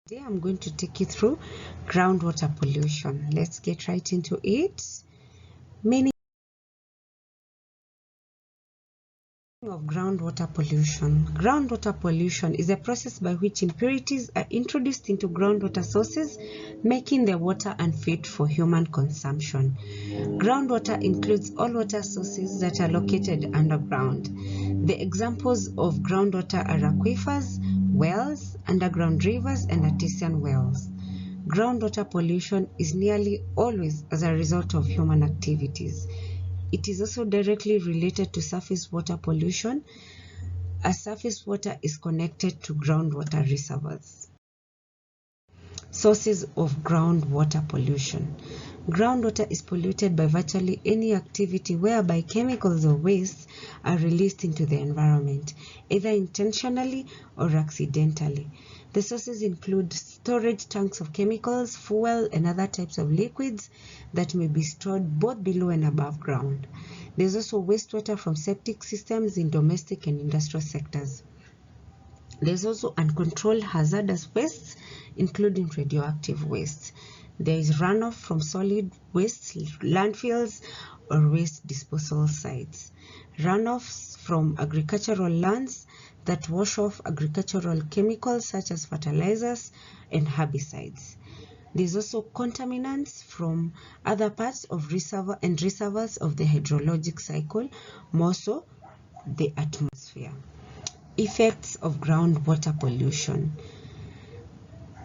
Today I'm going to take you through groundwater pollution. Let's get right into it. Meaning of groundwater pollution. Groundwater pollution is a process by which impurities are introduced into groundwater sources, making the water unfit for human consumption. Groundwater includes all water sources that are located underground. The examples of groundwater are aquifers, wells, underground rivers, and artesian wells. Groundwater pollution is nearly always as a result of human activities. It is also directly related to surface water pollution, as surface water is connected to groundwater reservoirs. Sources of groundwater pollution. Groundwater is polluted by virtually any activity whereby chemicals or wastes are released into the environment, either intentionally or accidentally. The sources include storage tanks of chemicals, fuel, and other types of liquids that may be stored both below and above ground. There's also wastewater from septic systems in domestic and industrial sectors. There's also uncontrolled hazardous wastes, including radioactive waste. There is runoff from solid waste, landfills, or waste disposal sites. Runoffs from agricultural lands that wash off agricultural chemicals such as fertilizers and herbicides. There's also contaminants from other parts of reservoirs of the hydrologic cycle, more so the atmosphere. Effects of groundwater pollution.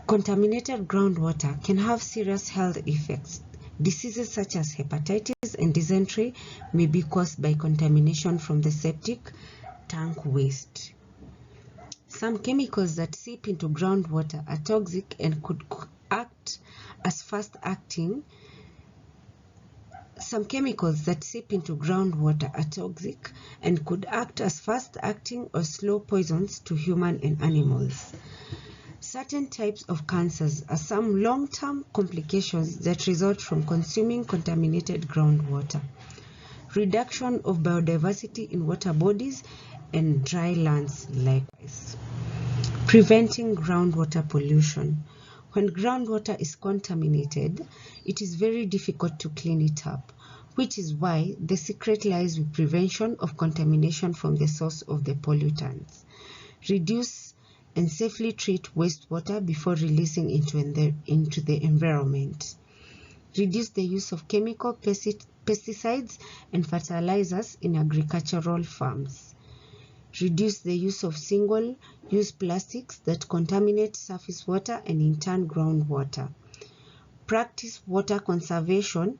Contaminated groundwater can have serious health effects. Diseases such as hepatitis and dysentery may be caused by contamination from the septic tank waste. Some chemicals that seep into groundwater are toxic and could act as fast-acting Some chemicals that seep into groundwater are toxic and could act as fast-acting or slow poisons to human and animals. Certain types of cancers are some long-term complications that result from consuming contaminated groundwater. Reduction of biodiversity in water bodies and dry lands likewise. Preventing groundwater pollution. When groundwater is contaminated, it is very difficult to clean it up, which is why the secret lies with prevention of contamination from the source of the pollutants. Reduce and safely treat wastewater before releasing into the environment. Reduce the use of chemical pesticides and fertilizers in agricultural farms. Reduce the use of single-use plastics that contaminate surface water and in turn groundwater. Practice water conservation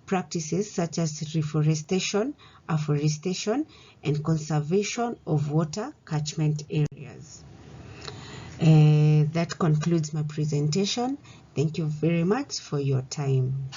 practices such as reforestation, afforestation, and conservation of water catchment areas. That concludes my presentation. Thank you very much for your time.